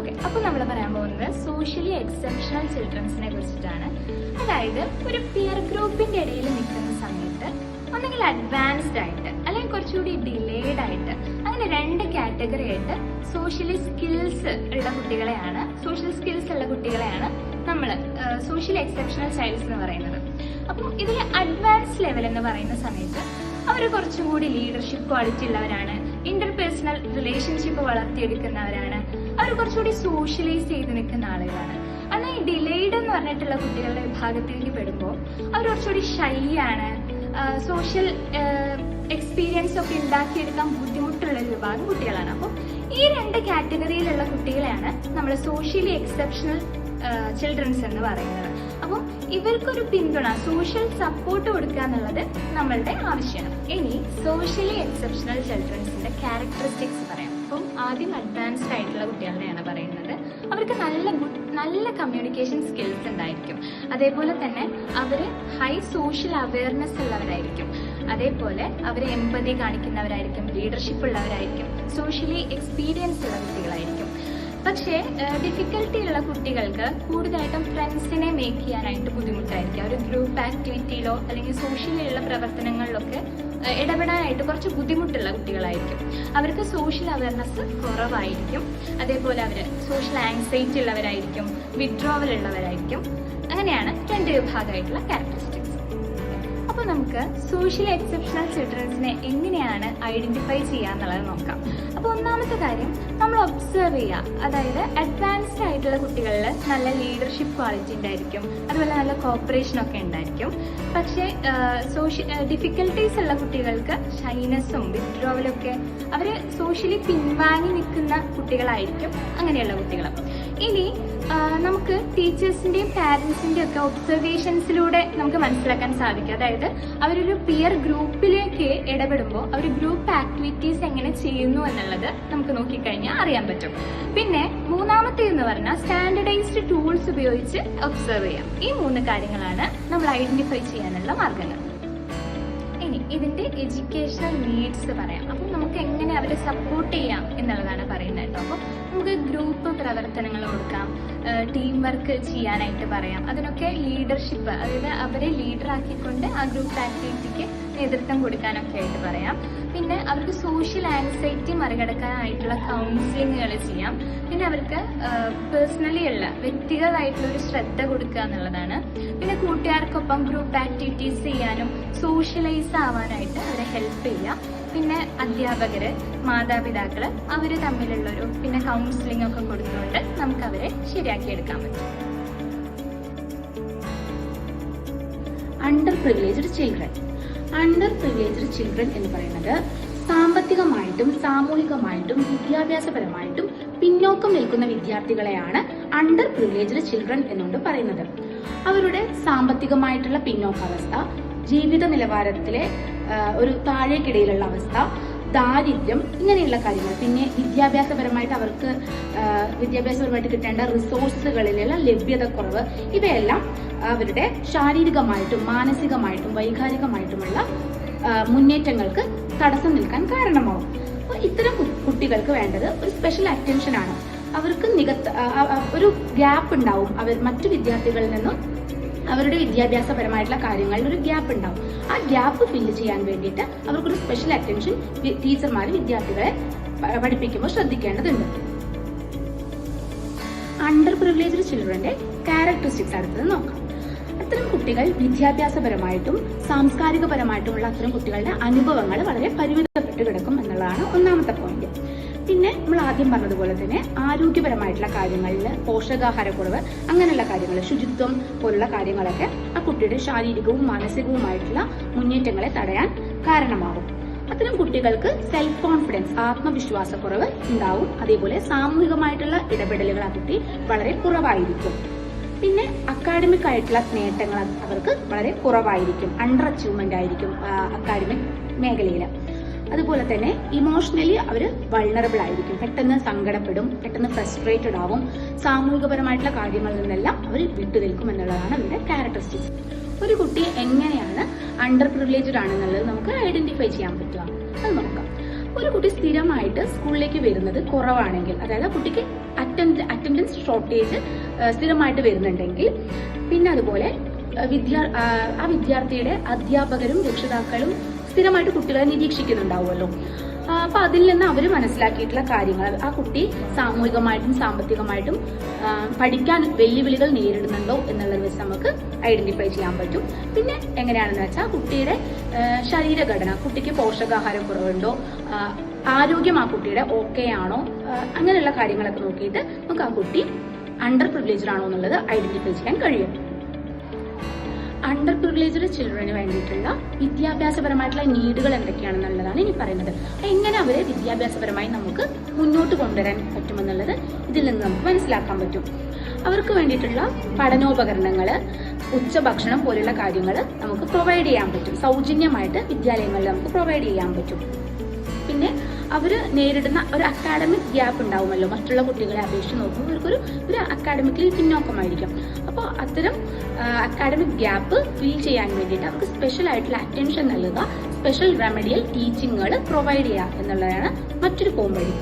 Okay, അപ്പോൾ നമ്മൾ പറയാൻ പോകുന്നത് സോഷ്യലി എക്സെപ്ഷണൽ ചിൽഡ്രൻസിനെ കുറിച്ചിട്ടാണ്. അതായത് ഒരു പിയർ ഗ്രൂപ്പിന്റെ ഇടയിൽ നിൽക്കുന്ന സമയത്ത് ഒന്നെങ്കിൽ അഡ്വാൻസ്ഡ് ആയിട്ട് അല്ലെങ്കിൽ കുറച്ചുകൂടി ഡിലേഡ് ആയിട്ട്, അങ്ങനെ രണ്ട് കാറ്റഗറി ആയിട്ട് സോഷ്യൽ സ്കിൽസ് ഉള്ള കുട്ടികളെയാണ് നമ്മൾ സോഷ്യൽ എക്സെപ്ഷണൽ ചൈൽഡ്സ് എന്ന് പറയുന്നത്. അപ്പം ഇതിൽ അഡ്വാൻസ് ലെവൽ എന്ന് പറയുന്ന സമയത്ത് അവർ കുറച്ചും കൂടി ലീഡർഷിപ്പ് ക്വാളിറ്റി ഉള്ളവരാണ്, ഇന്റർപേഴ്സണൽ റിലേഷൻഷിപ്പ് വളർത്തിയെടുക്കുന്നവരാണ്, അവർ കുറച്ചുകൂടി സോഷ്യലൈസ് ചെയ്ത് നിൽക്കുന്ന ആളുകളാണ്. എന്നാൽ ഈ ഡിലേഡ് എന്ന് പറഞ്ഞിട്ടുള്ള കുട്ടികളുടെ വിഭാഗത്തിലേക്ക് പെടുമ്പോൾ അവർ കുറച്ചുകൂടി ഷൈ ആണ്, സോഷ്യൽ എക്സ്പീരിയൻസ് ഒക്കെ ഉണ്ടാക്കിയെടുക്കാൻ ബുദ്ധിമുട്ടുള്ള ഒരു വിഭാഗം കുട്ടികളാണ്. അപ്പോൾ ഈ രണ്ട് കാറ്റഗറിയിലുള്ള കുട്ടികളെയാണ് നമ്മൾ സോഷ്യലി എക്സെപ്ഷണൽ ചിൽഡ്രൻസ് എന്ന് പറയുന്നത്. അപ്പം ഇവർക്കൊരു പിന്തുണ, സോഷ്യൽ സപ്പോർട്ട് കൊടുക്കുക എന്നുള്ളത് നമ്മളുടെ ആവശ്യമാണ്. ഇനി സോഷ്യലി എക്സെപ്ഷണൽ ചിൽഡ്രൻസിന്റെ ക്യാരക്ടറിസ്റ്റിക്സ് പറയാം. അപ്പം ആദ്യം അഡ്വാൻസ്ഡ് ആയിട്ടുള്ള കുട്ടികളുടെയാണ് പറയുന്നത്. അവർക്ക് നല്ല കമ്മ്യൂണിക്കേഷൻ സ്കിൽസ് ഉണ്ടായിരിക്കും. അതേപോലെ തന്നെ അവർ ഹൈ സോഷ്യൽ അവയർനെസ് ഉള്ളവരായിരിക്കും. അതേപോലെ അവർ എമ്പതി കാണിക്കുന്നവരായിരിക്കും, ലീഡർഷിപ്പ് ഉള്ളവരായിരിക്കും, സോഷ്യലി എക്സ്പീരിയൻസ് ഉള്ള കുട്ടികളായിരിക്കും. പക്ഷേ ഡിഫിക്കൽട്ടി ഉള്ള കുട്ടികൾക്ക് കൂടുതലായിട്ടും ഫ്രണ്ട്സിനെ മേക്ക് ചെയ്യാനായിട്ട് ബുദ്ധിമുട്ടായിരിക്കും. ഒരു ഗ്രൂപ്പ് ആക്ടിവിറ്റിയിലോ അല്ലെങ്കിൽ സോഷ്യലിലുള്ള പ്രവർത്തനങ്ങളിലൊക്കെ ഇടപെടാനായിട്ട് കുറച്ച് ബുദ്ധിമുട്ടുള്ള കുട്ടികളായിരിക്കും. അവർക്ക് സോഷ്യൽ അവയർനെസ് കുറവായിരിക്കും. അതേപോലെ അവർ സോഷ്യൽ ആങ്സൈറ്റി ഉള്ളവരായിരിക്കും, വിഡ്രോവൽ ഉള്ളവരായിരിക്കും. അങ്ങനെയാണ് രണ്ട് വിഭാഗമായിട്ടുള്ള ക്യാരക്ടറിസ്റ്റിക്സ്. അപ്പോൾ നമുക്ക് സോഷ്യൽ എക്സെപ്ഷണൽ ചിൽഡ്രൻസിനെ എങ്ങനെയാണ് ഐഡന്റിഫൈ ചെയ്യാന്നുള്ളത് നോക്കാം. അപ്പോൾ ഒന്നാമത്തെ കാര്യം നമ്മൾ ഒബ്സർവ് ചെയ്യുക. അതായത് അഡ്വാൻസ്ഡ് ആയിട്ടുള്ള കുട്ടികളിൽ നല്ല ലീഡർഷിപ്പ് ക്വാളിറ്റി ഉണ്ടായിരിക്കും, അതുപോലെ നല്ല കോപ്പറേഷൻ ഒക്കെ ഉണ്ടായിരിക്കും. പക്ഷേ ഡിഫിക്കൽട്ടീസ് ഉള്ള കുട്ടികൾക്ക് ഷൈനെസ്സും വിഡ്രോവലും ഒക്കെ, അവർ സോഷ്യലി പിൻവാങ്ങി നിൽക്കുന്ന കുട്ടികളായിരിക്കും അങ്ങനെയുള്ള കുട്ടികൾ. ഇനി നമുക്ക് ടീച്ചേഴ്സിന്റെയും പാരന്റ്സിന്റെയും ഒക്കെ ഒബ്സർവേഷൻസിലൂടെ നമുക്ക് മനസ്സിലാക്കാൻ സാധിക്കും. അതായത് അവരൊരു പിയർ ഗ്രൂപ്പിലേക്ക് ഇടപെടുമ്പോൾ അവർ ഗ്രൂപ്പ് ആക്ടിവിറ്റീസ് എങ്ങനെ ചെയ്യുന്നു എന്നുള്ളത് നമുക്ക് നോക്കിക്കഴിഞ്ഞാൽ അറിയാൻ പറ്റും. പിന്നെ മൂന്നാമത്തെ എന്ന് പറഞ്ഞാൽ സ്റ്റാൻഡർഡൈസ്ഡ് ടൂൾസ് ഉപയോഗിച്ച് ഒബ്സർവ് ചെയ്യാം. ഈ മൂന്ന് കാര്യങ്ങളാണ് നമ്മൾ ഐഡന്റിഫൈ ചെയ്യാനുള്ള മാർഗങ്ങൾ. ഇനി ഇതിന്റെ എഡ്യൂക്കേഷണൽ നീഡ്സ് പറയാം. അപ്പം നമുക്ക് എങ്ങനെ അവരെ സപ്പോർട്ട് ചെയ്യാം എന്നുള്ളതാണ് പറയുന്നത് കേട്ടോ. അപ്പോൾ നമുക്ക് ഗ്രൂപ്പ് പ്രവർത്തനങ്ങൾ കൊടുക്കാം, ടീം വർക്ക് ചെയ്യാനായിട്ട് പറയാം. അതിനൊക്കെ ലീഡർഷിപ്പ്, അതായത് അവരെ ലീഡറാക്കിക്കൊണ്ട് ആ ഗ്രൂപ്പ് ആക്ടിവിറ്റിക്ക് നേതൃത്വം കൊടുക്കാനൊക്കെ ആയിട്ട് പറയാം. പിന്നെ അവർക്ക് സോഷ്യൽ ആൻസൈറ്റി മറികടക്കാനായിട്ടുള്ള കൗൺസിലിങ്ങുകൾ ചെയ്യാം. പിന്നെ അവർക്ക് പേഴ്സണലി ഉള്ള വ്യക്തിഗതമായിട്ടുള്ള ഒരു ശ്രദ്ധ കൊടുക്കുക എന്നുള്ളതാണ്. പിന്നെ കൂട്ടുകാർക്കൊപ്പം ഗ്രൂപ്പ് ആക്ടിവിറ്റീസ് ചെയ്യാനും സോഷ്യലൈസ് ആവാനായിട്ട് അവരെ ഹെൽപ്പ് ചെയ്യാം. പിന്നെ അധ്യാപകര്, മാതാപിതാക്കള്, അവര് തമ്മിലുള്ളൊരു പിന്നെ കൗൺസിലിംഗ് ഒക്കെ കൊടുത്തുകൊണ്ട് നമുക്ക് അവരെ ശരിയാക്കിയെടുക്കാൻ പറ്റും. അണ്ടർ പ്രിവിലേജ്ഡ് ചിൽഡ്രൻ എന്ന് പറയുന്നത് സാമ്പത്തികമായിട്ടും സാമൂഹികമായിട്ടും വിദ്യാഭ്യാസപരമായിട്ടും പിന്നോക്കം നിൽക്കുന്ന വിദ്യാർത്ഥികളെയാണ് അണ്ടർ പ്രിവിലേജ്ഡ് ചിൽഡ്രൻ എന്നുകൊണ്ട് പറയുന്നത്. അവരുടെ സാമ്പത്തികമായിട്ടുള്ള പിന്നോക്കാവസ്ഥ, ജീവിത നിലവാരത്തിലെ ഒരു താഴേക്കിടയിലുള്ള അവസ്ഥ, ദാരിദ്ര്യം, ഇങ്ങനെയുള്ള കാര്യങ്ങൾ, പിന്നെ വിദ്യാഭ്യാസപരമായിട്ട് കിട്ടേണ്ട റിസോഴ്സുകളിലുള്ള ലഭ്യതക്കുറവ്, ഇവയെല്ലാം അവരുടെ ശാരീരികമായിട്ടും മാനസികമായിട്ടും വൈകാരികമായിട്ടുമുള്ള മുന്നേറ്റങ്ങൾക്ക് തടസ്സം നിൽക്കാൻ കാരണമാവും. അപ്പോൾ ഇത്തരം കുട്ടികൾക്ക് വേണ്ടത് ഒരു സ്പെഷ്യൽ അറ്റൻഷൻ ആണ്. അവർക്ക് ഒരു ഗ്യാപ്പ് ഉണ്ടാവും. മറ്റു വിദ്യാർത്ഥികളിൽ നിന്നും അവരുടെ വിദ്യാഭ്യാസപരമായിട്ടുള്ള കാര്യങ്ങളിൽ ഒരു ഗ്യാപ്പ് ഉണ്ടാവും. ആ ഗ്യാപ്പ് ഫില്ല് ചെയ്യാൻ വേണ്ടിയിട്ട് അവർക്കൊരു സ്പെഷ്യൽ അറ്റൻഷൻ ടീച്ചർമാർ വിദ്യാർത്ഥികളെ പഠിപ്പിക്കുമ്പോൾ ശ്രദ്ധിക്കേണ്ടതുണ്ട്. അണ്ടർ പ്രിവിലേജ്ഡ് ചിൽഡ്രന്റെ ക്യാരക്ടറിസ്റ്റിക്സ് അടുത്തത് നോക്കാം. അത്തരം കുട്ടികൾ വിദ്യാഭ്യാസപരമായിട്ടും സാംസ്കാരികപരമായിട്ടുമുള്ള അത്തരം കുട്ടികളുടെ അനുഭവങ്ങൾ വളരെ പരിമിതപ്പെട്ട് കിടക്കും എന്നുള്ളതാണ് ഒന്നാമത്തെ പോയിന്റ്. പിന്നെ നമ്മൾ ആദ്യം പറഞ്ഞതുപോലെ തന്നെ ആരോഗ്യപരമായിട്ടുള്ള കാര്യങ്ങളിൽ പോഷകാഹാരക്കുറവ്, അങ്ങനെയുള്ള കാര്യങ്ങൾ, ശുചിത്വം പോലുള്ള കാര്യങ്ങളൊക്കെ ആ കുട്ടിയുടെ ശാരീരികവും മാനസികവുമായിട്ടുള്ള മുന്നേറ്റങ്ങളെ തടയാൻ കാരണമാകും. അത്തരം കുട്ടികൾക്ക് സെൽഫ് കോൺഫിഡൻസ്, ആത്മവിശ്വാസക്കുറവ് ഉണ്ടാവും. അതേപോലെ സാമൂഹികമായിട്ടുള്ള ഇടപെടലുകൾ ആ കുട്ടി വളരെ കുറവായിരിക്കും. പിന്നെ അക്കാഡമിക് ആയിട്ടുള്ള നേട്ടങ്ങൾ അവർക്ക് വളരെ കുറവായിരിക്കും, അണ്ടർ അച്ചീവ്മെന്റ് ആയിരിക്കും അക്കാഡമിക് മേഖലയിൽ. അതുപോലെ തന്നെ ഇമോഷണലി അവർ വൾണറബിൾ ആയിരിക്കും, പെട്ടെന്ന് സങ്കടപ്പെടും, പെട്ടെന്ന് ഫ്രസ്ട്രേറ്റഡ് ആവും, സാമൂഹികപരമായിട്ടുള്ള കാര്യങ്ങളിൽ നിന്നെല്ലാം അവർ വിട്ടുനിൽക്കും എന്നുള്ളതാണ് അവരുടെ ക്യാരക്ടറിസ്റ്റിക്സ്. ഒരു കുട്ടി എങ്ങനെയാണ് അണ്ടർ പ്രിവിലേജ്ഡ് ആണെന്നുള്ളത് നമുക്ക് ഐഡന്റിഫൈ ചെയ്യാൻ പറ്റുക, അത് നോക്കാം. ഒരു കുട്ടി സ്ഥിരമായിട്ട് സ്കൂളിലേക്ക് വരുന്നത് കുറവാണെങ്കിൽ, അതായത് ആ കുട്ടിക്ക് അറ്റൻഡൻസ് ഷോർട്ടേജ് സ്ഥിരമായിട്ട് വരുന്നുണ്ടെങ്കിൽ, പിന്നെ അതുപോലെ ആ വിദ്യാർത്ഥിയുടെ അധ്യാപകരും രക്ഷിതാക്കളും സ്ഥിരമായിട്ട് കുട്ടികളെ നിരീക്ഷിക്കുന്നുണ്ടാവുമല്ലോ. അപ്പൊ അതിൽ നിന്ന് അവർ മനസ്സിലാക്കിയിട്ടുള്ള കാര്യങ്ങൾ, ആ കുട്ടി സാമൂഹികമായിട്ടും സാമ്പത്തികമായിട്ടും പഠിക്കാൻ വെല്ലുവിളികൾ നേരിടുന്നുണ്ടോ എന്നുള്ളത് വെച്ച് നമുക്ക് ഐഡന്റിഫൈ ചെയ്യാൻ പറ്റും. പിന്നെ എങ്ങനെയാണെന്ന് വെച്ചാൽ കുട്ടിയുടെ ശരീരഘടന, കുട്ടിക്ക് പോഷകാഹാരം കുറവുണ്ടോ, ആരോഗ്യം ആ കുട്ടിയുടെ ഓക്കെ ആണോ, അങ്ങനെയുള്ള കാര്യങ്ങളൊക്കെ നോക്കിയിട്ട് നമുക്ക് ആ കുട്ടി അണ്ടർ പ്രിവിലേജ്ഡ് ആണോ എന്നുള്ളത് ഐഡന്റിഫൈ ചെയ്യാൻ കഴിയും. അണ്ടർ പ്രിവിലേജ്ഡ് ചിൽഡ്രന് വേണ്ടിയിട്ടുള്ള വിദ്യാഭ്യാസപരമായിട്ടുള്ള നീഡുകൾ എന്തൊക്കെയാണെന്നുള്ളതാണ് ഇനി പറയുന്നത്. എങ്ങനെ അവരെ വിദ്യാഭ്യാസപരമായി നമുക്ക് മുന്നോട്ട് കൊണ്ടുവരാൻ പറ്റുമെന്നുള്ളത് ഇതിൽ നിന്ന് നമുക്ക് മനസ്സിലാക്കാൻ പറ്റും. അവർക്ക് വേണ്ടിയിട്ടുള്ള പഠനോപകരണങ്ങൾ, ഉച്ചഭക്ഷണം പോലുള്ള കാര്യങ്ങൾ നമുക്ക് പ്രൊവൈഡ് ചെയ്യാൻ പറ്റും. സൗജന്യമായിട്ട് വിദ്യാലയങ്ങളിൽ നമുക്ക് പ്രൊവൈഡ് ചെയ്യാൻ പറ്റും. പിന്നെ അവർ നേരിടുന്ന ഒരു അക്കാഡമിക് ഗ്യാപ്പ് ഉണ്ടാവുമല്ലോ, മറ്റുള്ള കുട്ടികളെ അപേക്ഷിച്ച് നോക്കുമ്പോൾ അവർക്കൊരു അക്കാഡമിക്കലി പിന്നോക്കമായിരിക്കും. അപ്പോൾ അത്തരം അക്കാഡമിക് ഗ്യാപ്പ് ഫിൽ ചെയ്യാൻ വേണ്ടിയിട്ട് അവർക്ക് സ്പെഷ്യൽ ആയിട്ടുള്ള അറ്റൻഷൻ നൽകുക, സ്പെഷ്യൽ റെമഡിയൽ ടീച്ചിങ്ങുകൾ പ്രൊവൈഡ് ചെയ്യുക എന്നുള്ളതാണ് മറ്റൊരു പോംവഴി.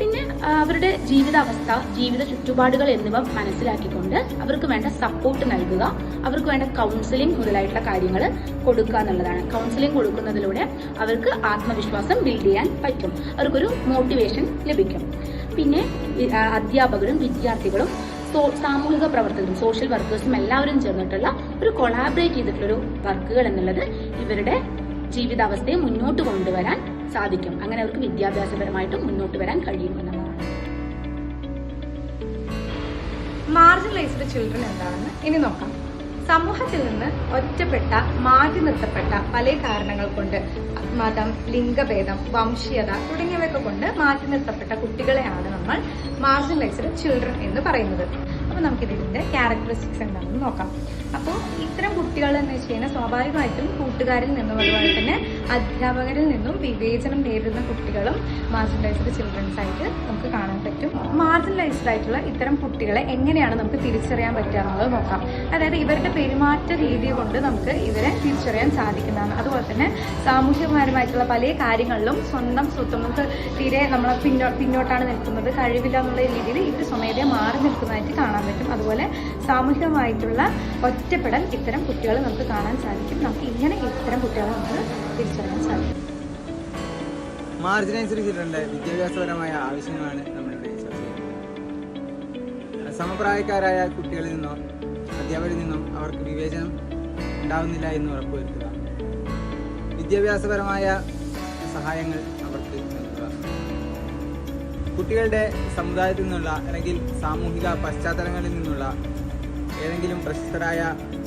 പിന്നെ അവരുടെ ജീവിതാവസ്ഥ, ജീവിത ചുറ്റുപാടുകൾ എന്നിവ മനസ്സിലാക്കിക്കൊണ്ട് അവർക്ക് വേണ്ട സപ്പോർട്ട് നൽകുക, അവർക്ക് വേണ്ട കൗൺസിലിംഗ് മുതലായിട്ടുള്ള കാര്യങ്ങൾ കൊടുക്കുക എന്നുള്ളതാണ്. കൗൺസിലിംഗ് കൊടുക്കുന്നതിലൂടെ അവർക്ക് ആത്മവിശ്വാസം ബിൽഡ് ചെയ്യാൻ പറ്റും, അവർക്കൊരു മോട്ടിവേഷൻ ലഭിക്കും. പിന്നെ അധ്യാപകരും വിദ്യാർത്ഥികളും സാമൂഹിക പ്രവർത്തകരും സോഷ്യൽ വർക്കേഴ്സും എല്ലാവരും ചേർന്നിട്ടുള്ള ഒരു കൊളാബറേറ്റ് ചെയ്തിട്ടുള്ളൊരു വർക്കുകൾ എന്നുള്ളത് ഇവരുടെ ജീവിതാവസ്ഥയെ മുന്നോട്ട് കൊണ്ടുവരാൻ സാധിക്കും. അങ്ങനെ അവർക്ക് വിദ്യാഭ്യാസപരമായിട്ടും മുന്നോട്ട് വരാൻ കഴിയും എന്നതാണ്. മാർജിനലൈസ്ഡ് ചിൽഡ്രൻ എന്താണെന്ന് ഇനി നോക്കാം. സമൂഹത്തിൽ നിന്ന് ഒറ്റപ്പെട്ട, മാറ്റി നിർത്തപ്പെട്ട പല കാരണങ്ങൾ കൊണ്ട്, മതം, ലിംഗഭേദം, വംശീയത തുടങ്ങിയവയൊക്കെ കൊണ്ട് മാറ്റി നിർത്തപ്പെട്ട കുട്ടികളെയാണ് നമ്മൾ മാർജിനലൈസ്ഡ് ചിൽഡ്രൻ എന്ന് പറയുന്നത്. അപ്പോൾ നമുക്കിതിന്റെ ക്യാരക്ടറിസ്റ്റിക്സ് എന്താണെന്ന് നോക്കാം. അപ്പോൾ ഇത്തരം കുട്ടികൾ എന്ന് വെച്ച് കഴിഞ്ഞാൽ സ്വാഭാവികമായിട്ടും കൂട്ടുകാരിൽ നിന്നും അതുപോലെ തന്നെ അധ്യാപകരിൽ നിന്നും വിവേചനം നേരിടുന്ന കുട്ടികളും മാർജിനലൈസ്ഡ് ചിൽഡ്രൻസ് ആയിട്ട് നമുക്ക് കാണാൻ പറ്റും. മാർജിനലൈസ്ഡ് ആയിട്ടുള്ള ഇത്തരം കുട്ടികളെ എങ്ങനെയാണ് നമുക്ക് തിരിച്ചറിയാൻ പറ്റുക എന്നുള്ളത് നോക്കാം. അതായത് ഇവരുടെ പെരുമാറ്റ രീതി കൊണ്ട് നമുക്ക് ഇവരെ തിരിച്ചറിയാൻ സാധിക്കുന്നതാണ്. അതുപോലെ തന്നെ സാമൂഹികപരമായിട്ടുള്ള പല കാര്യങ്ങളിലും സ്വന്തം സ്വത്വം, നമുക്ക് തീരെ നമ്മൾ പിന്നോട്ടാണ് നിൽക്കുന്നത്, കഴിവില്ല എന്നുള്ള രീതിയിൽ ഇവർ സ്വമേധയെ മാറി നിൽക്കുന്നതായിട്ട് കാണാൻ പറ്റും. അതുപോലെ സാമൂഹികമായിട്ടുള്ള ഒറ്റപ്പെടൽ ഇത്തരം കുട്ടികൾ നമുക്ക് കാണാൻ സാധിക്കും. നമുക്ക് ഇങ്ങനെ ഇത്തരം കുട്ടികളെ നമുക്ക് തിരിച്ചറിയാൻ സാധിക്കും. മാർജിനൈസ്ഡ് ചിൽഡ്രന്റെ വിദ്യാഭ്യാസപരമായ ആവശ്യങ്ങളാണ് നമ്മളിവിടെ ചർച്ച ചെയ്യുന്നത്. സമപ്രായക്കാരായ കുട്ടികളിൽ നിന്നോ അധ്യാപകരിൽ നിന്നും അവർക്ക് വിവേചനം ഉണ്ടാവുന്നില്ല എന്ന് ഉറപ്പുവരുത്തുക, വിദ്യാഭ്യാസപരമായ സഹായങ്ങൾ അവർക്ക് നൽകുക, കുട്ടികളുടെ സമുദായത്തിൽ നിന്നുള്ള അല്ലെങ്കിൽ സാമൂഹിക പശ്ചാത്തലങ്ങളിൽ നിന്നുള്ള ഏതെങ്കിലും പ്രശസ്തരായ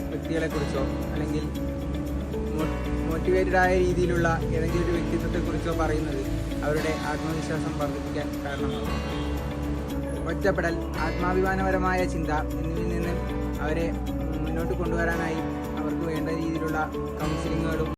വ്യക്തികളെക്കുറിച്ചോ അല്ലെങ്കിൽ മോട്ടിവേറ്റഡ് ആയ രീതിയിലുള്ള ഏതെങ്കിലും ഒരു വ്യക്തിത്വത്തെക്കുറിച്ചോ പറയുന്നത് അവരുടെ ആത്മവിശ്വാസം വർദ്ധിപ്പിക്കാൻ കാരണമാകും. ഒറ്റപ്പെടൽ, ആത്മാഭിമാനപരമായ ചിന്ത എന്നിവയിൽ നിന്ന് അവരെ മുന്നോട്ട് കൊണ്ടുവരാനായി അവർക്ക് വേണ്ട രീതിയിലുള്ള കൗൺസിലിങ്ങുകളും